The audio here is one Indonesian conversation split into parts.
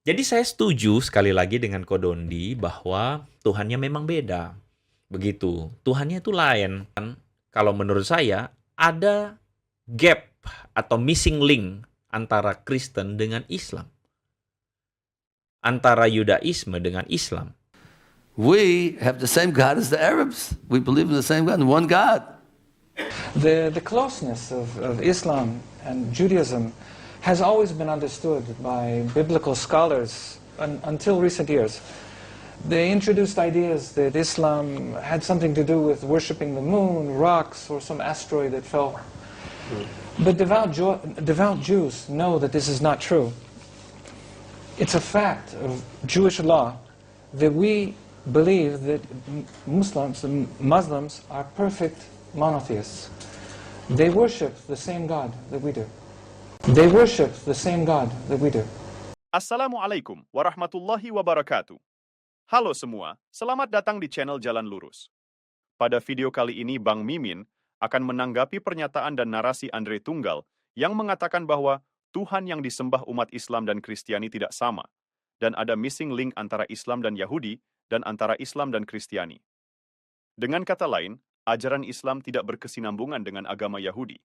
Jadi saya setuju sekali lagi dengan Kodondi bahwa Tuhannya memang beda. Begitu. Tuhannya itu lain. Kalau menurut saya ada gap atau missing link antara Kristen dengan Islam. Antara Yudaisme dengan Islam. We have the same God as the Arabs. We believe in the same God, one God. The closeness of Islam and Judaism has always been understood by biblical scholars until recent years. They introduced ideas that Islam had something to do with worshipping the moon, rocks, or some asteroid that fell. But devout Jews know that this is not true. It's a fact of Jewish law that we believe that Muslims are perfect monotheists. They worship the same God that we do. They worship the same God that we do. Assalamualaikum warahmatullahi wabarakatuh. Halo semua, selamat datang di channel Jalan Lurus. Pada video kali ini Bang Mimin akan menanggapi pernyataan dan narasi Andre Tunggal yang mengatakan bahwa Tuhan yang disembah umat Islam dan Kristiani tidak sama, dan ada missing link antara Islam dan Yahudi dan antara Islam dan Kristiani. Dengan kata lain, ajaran Islam tidak berkesinambungan dengan agama Yahudi.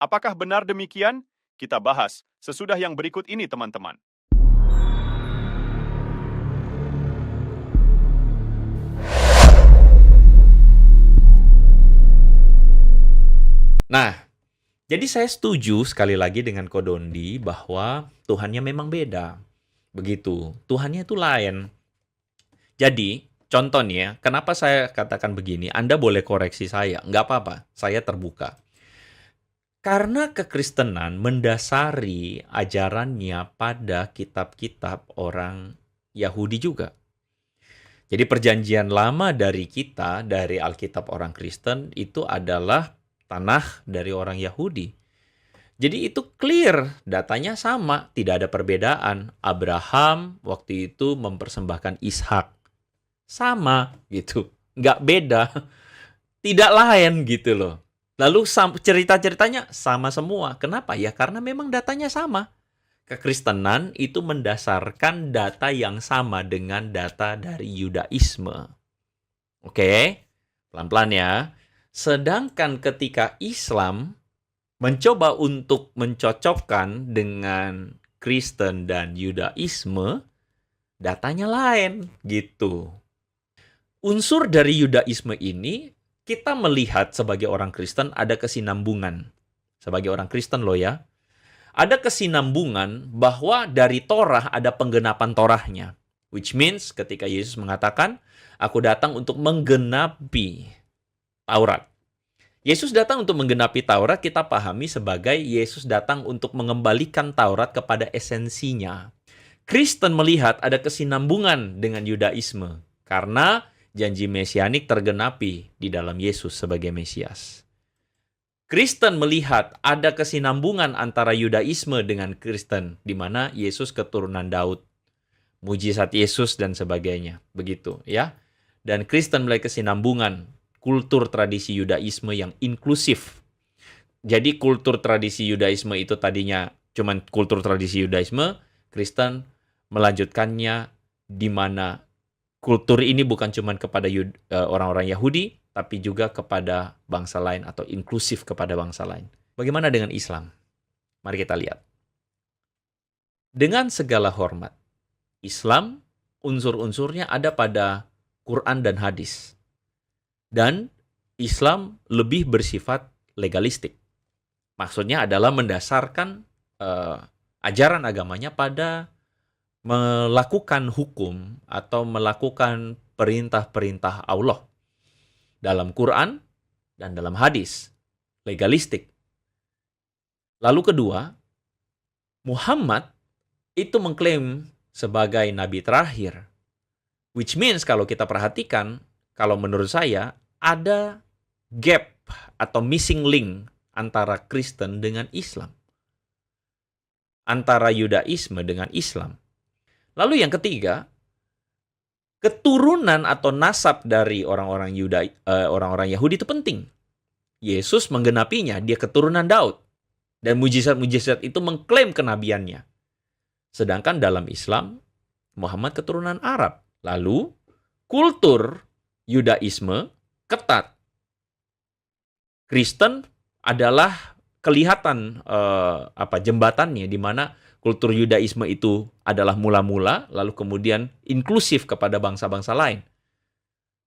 Apakah benar demikian? Kita bahas sesudah yang berikut ini, teman-teman. Nah, jadi saya setuju sekali lagi dengan Kodondi bahwa Tuhannya memang beda. Begitu. Tuhannya itu lain. Jadi, contohnya, kenapa saya katakan begini? Anda boleh koreksi saya. Nggak apa-apa. Saya terbuka. Karena kekristenan mendasari ajarannya pada kitab-kitab orang Yahudi juga. Jadi perjanjian lama dari kita, dari Alkitab orang Kristen, itu adalah tanah dari orang Yahudi. Jadi itu clear, datanya sama, tidak ada perbedaan. Abraham waktu itu mempersembahkan Ishak. Sama gitu, nggak beda. Tidak lain gitu loh. Lalu cerita-ceritanya sama semua. Kenapa? Ya karena memang datanya sama. Kekristenan itu mendasarkan data yang sama dengan data dari Yudaisme. Oke? Pelan-pelan ya. Sedangkan ketika Islam mencoba untuk mencocokkan dengan Kristen dan Yudaisme, datanya lain gitu. Unsur dari Yudaisme ini kita melihat sebagai orang Kristen ada kesinambungan. Sebagai orang Kristen loh ya. Ada kesinambungan bahwa dari Torah ada penggenapan Torahnya. Which means ketika Yesus mengatakan, aku datang untuk menggenapi Taurat. Yesus datang untuk menggenapi Taurat, kita pahami sebagai Yesus datang untuk mengembalikan Taurat kepada esensinya. Kristen melihat ada kesinambungan dengan Yudaisme. Karena janji mesianik tergenapi di dalam Yesus sebagai Mesias. Kristen melihat ada kesinambungan antara Yudaisme dengan Kristen, di mana Yesus keturunan Daud, mujizat Yesus dan sebagainya, begitu ya. Dan Kristen melihat kesinambungan kultur tradisi Yudaisme yang inklusif. Jadi kultur tradisi Yudaisme itu tadinya cuman kultur tradisi Yudaisme, Kristen melanjutkannya di mana kultur ini bukan cuma kepada orang-orang Yahudi, tapi juga kepada bangsa lain atau inklusif kepada bangsa lain. Bagaimana dengan Islam? Mari kita lihat. Dengan segala hormat, Islam unsur-unsurnya ada pada Quran dan hadis. Dan Islam lebih bersifat legalistik. Maksudnya adalah mendasarkan ajaran agamanya pada melakukan hukum atau melakukan perintah-perintah Allah dalam Quran dan dalam hadis, legalistik. Lalu kedua, Muhammad itu mengklaim sebagai nabi terakhir, which means kalau kita perhatikan, kalau menurut saya ada gap atau missing link antara Kristen dengan Islam, antara Yudaisme dengan Islam. Lalu yang ketiga, keturunan atau nasab dari orang-orang Yahudi itu penting. Yesus menggenapinya, dia keturunan Daud. Dan mujizat-mujizat itu mengklaim kenabiannya. Sedangkan dalam Islam, Muhammad keturunan Arab. Lalu, kultur Yudaisme ketat. Kristen adalah kelihatan jembatannya, di mana kultur Yudaisme itu adalah mula-mula, lalu kemudian inklusif kepada bangsa-bangsa lain.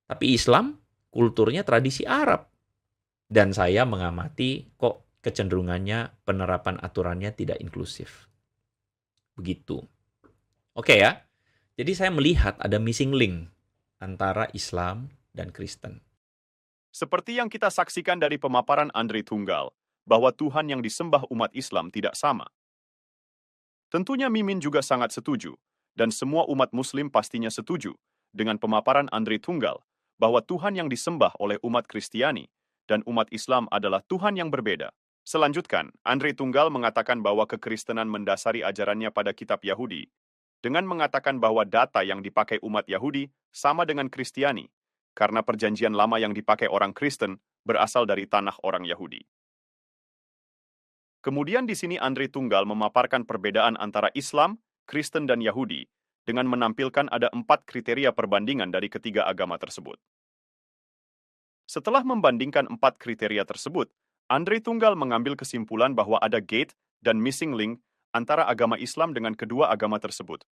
Tapi Islam, kulturnya tradisi Arab. Dan saya mengamati kok kecenderungannya penerapan aturannya tidak inklusif. Begitu. Oke ya. Jadi saya melihat ada missing link antara Islam dan Kristen. Seperti yang kita saksikan dari pemaparan Andre Tunggal, bahwa Tuhan yang disembah umat Islam tidak sama. Tentunya Mimin juga sangat setuju, dan semua umat Muslim pastinya setuju dengan pemaparan Andre Tunggal, bahwa Tuhan yang disembah oleh umat Kristiani dan umat Islam adalah Tuhan yang berbeda. Selanjutnya, Andre Tunggal mengatakan bahwa kekristenan mendasari ajarannya pada kitab Yahudi, dengan mengatakan bahwa data yang dipakai umat Yahudi sama dengan Kristiani, karena perjanjian lama yang dipakai orang Kristen berasal dari tanah orang Yahudi. Kemudian di sini Andre Tunggal memaparkan perbedaan antara Islam, Kristen, dan Yahudi dengan menampilkan ada 4 kriteria perbandingan dari ketiga agama tersebut. Setelah membandingkan 4 kriteria tersebut, Andre Tunggal mengambil kesimpulan bahwa ada gate dan missing link antara agama Islam dengan kedua agama tersebut.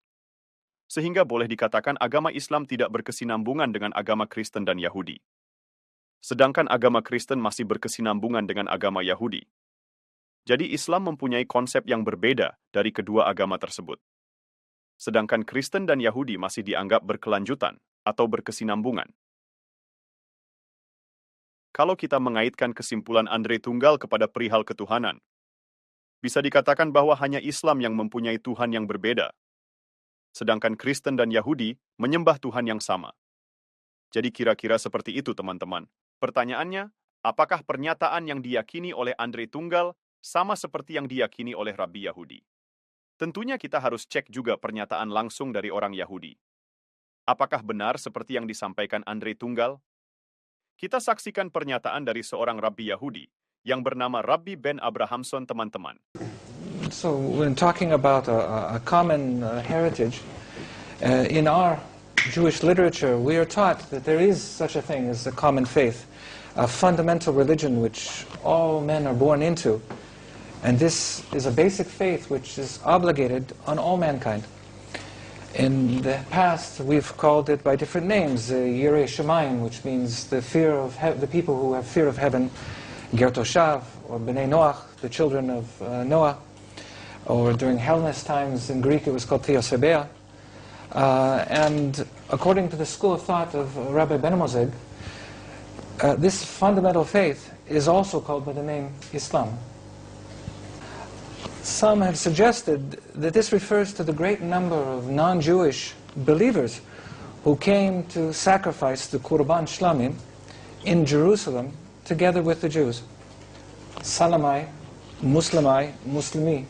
Sehingga boleh dikatakan agama Islam tidak berkesinambungan dengan agama Kristen dan Yahudi. Sedangkan agama Kristen masih berkesinambungan dengan agama Yahudi. Jadi Islam mempunyai konsep yang berbeda dari kedua agama tersebut. Sedangkan Kristen dan Yahudi masih dianggap berkelanjutan atau berkesinambungan. Kalau kita mengaitkan kesimpulan Andre Tunggal kepada perihal ketuhanan, bisa dikatakan bahwa hanya Islam yang mempunyai Tuhan yang berbeda. Sedangkan Kristen dan Yahudi menyembah Tuhan yang sama. Jadi kira-kira seperti itu teman-teman. Pertanyaannya, apakah pernyataan yang diyakini oleh Andre Tunggal sama seperti yang diyakini oleh Rabbi Yahudi? Tentunya kita harus cek juga pernyataan langsung dari orang Yahudi. Apakah benar seperti yang disampaikan Andre Tunggal? Kita saksikan pernyataan dari seorang Rabbi Yahudi yang bernama Rabbi Ben Abrahamson, teman-teman. So when talking about a common heritage, in our Jewish literature, we are taught that there is such a thing as a common faith, a fundamental religion which all men are born into. And this is a basic faith which is obligated on all mankind. In the past, we've called it by different names, Yirei Shamayim, which means the fear of the people who have fear of heaven, Ger Toshav, or Bnei Noach, the children of Noah, or during Hellenist times in Greek it was called Theosebea. And according to the school of thought of Rabbi Ben Mosig, this fundamental faith is also called by the name Islam. Some have suggested that this refers to the great number of non-Jewish believers who came to sacrifice the Qurban Shlamim in Jerusalem together with the Jews. Salamai, Muslimai, Muslimi.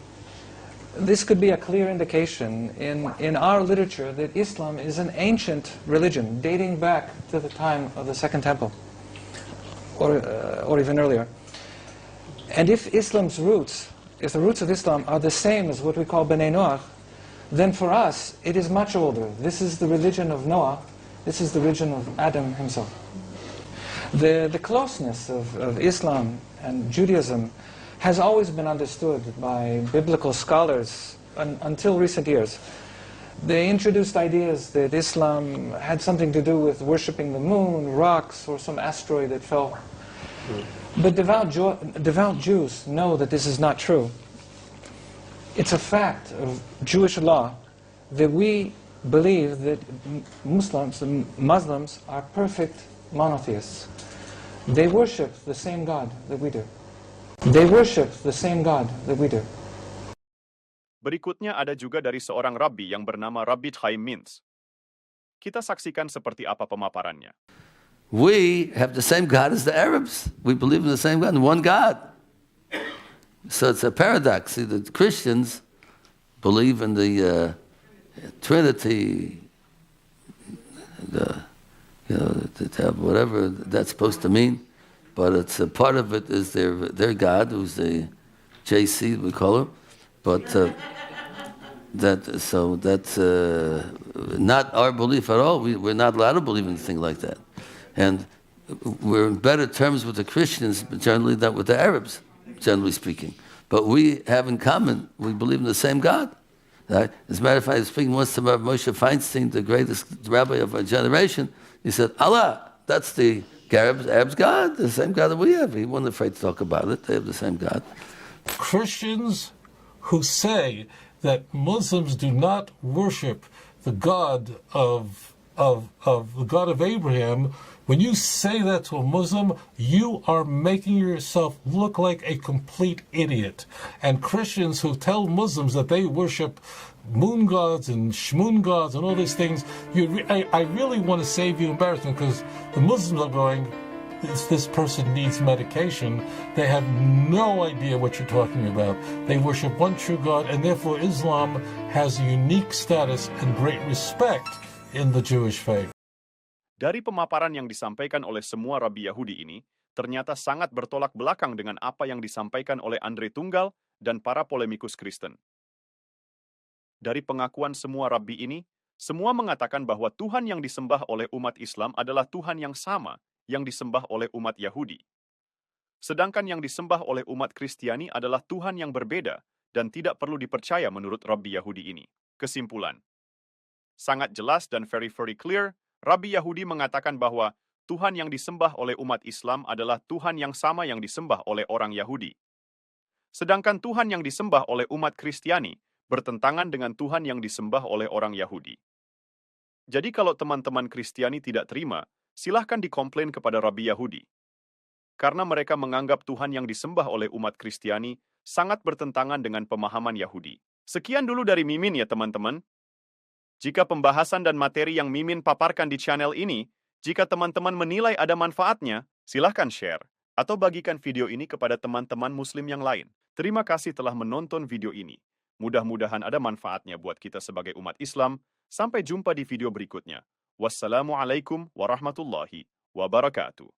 This could be a clear indication in our literature that Islam is an ancient religion dating back to the time of the Second Temple, or even earlier. And if Islam's roots, if the roots of Islam are the same as what we call Bnei Noach, then for us it is much older. This is the religion of Noah. This is the religion of Adam himself. The closeness of Islam and Judaism has always been understood by biblical scholars until recent years. They introduced ideas that Islam had something to do with worshipping the moon, rocks, or some asteroid that fell. But devout Jews know that this is not true. It's a fact of Jewish law that we believe that Muslims are perfect monotheists. They worship the same God that we do. They worship the same God that we do. Berikutnya ada juga dari seorang rabbi yang bernama Rabbi Chaim Mintz. Kita saksikan seperti apa pemaparannya. We have the same God as the Arabs. We believe in the same God, one God. So it's a paradox. See, the Christians believe in the Trinity, whatever that's supposed to mean, but it's a part of it is their God, who's the JC we call her, but So that's not our belief at all. We're not allowed to believe in anything like that. And we're in better terms with the Christians generally than with the Arabs, generally speaking. But we have in common, we believe in the same God. Right? As a matter of fact, I was speaking once to Rav Moshe Feinstein, the greatest rabbi of our generation. He said, Allah, that's the Arabs' God, the same God that we have. He wasn't afraid to talk about it. They have the same God. Christians who say that Muslims do not worship the God of the God of Abraham, when you say that to a Muslim, you are making yourself look like a complete idiot. And Christians who tell Muslims that they worship moon gods and shmoon gods and all these things, I really want to save you embarrassment, because the Muslims are going, this person needs medication. They have no idea what you're talking about. They worship one true God, and therefore Islam has a unique status and great respect in the Jewish faith. Dari pemaparan yang disampaikan oleh semua Rabi Yahudi ini, ternyata sangat bertolak belakang dengan apa yang disampaikan oleh Andre Tunggal dan para polemikus Kristen. Dari pengakuan semua Rabi ini, semua mengatakan bahwa Tuhan yang disembah oleh umat Islam adalah Tuhan yang sama yang disembah oleh umat Yahudi. Sedangkan yang disembah oleh umat Kristiani adalah Tuhan yang berbeda dan tidak perlu dipercaya menurut Rabi Yahudi ini. Kesimpulan. Sangat jelas dan very clear, Rabi Yahudi mengatakan bahwa Tuhan yang disembah oleh umat Islam adalah Tuhan yang sama yang disembah oleh orang Yahudi. Sedangkan Tuhan yang disembah oleh umat Kristiani bertentangan dengan Tuhan yang disembah oleh orang Yahudi. Jadi kalau teman-teman Kristiani tidak terima, silahkan dikomplain kepada Rabi Yahudi. Karena mereka menganggap Tuhan yang disembah oleh umat Kristiani sangat bertentangan dengan pemahaman Yahudi. Sekian dulu dari Mimin ya teman-teman. Jika pembahasan dan materi yang Mimin paparkan di channel ini, jika teman-teman menilai ada manfaatnya, silahkan share atau bagikan video ini kepada teman-teman Muslim yang lain. Terima kasih telah menonton video ini. Mudah-mudahan ada manfaatnya buat kita sebagai umat Islam. Sampai jumpa di video berikutnya. Wassalamualaikum warahmatullahi wabarakatuh.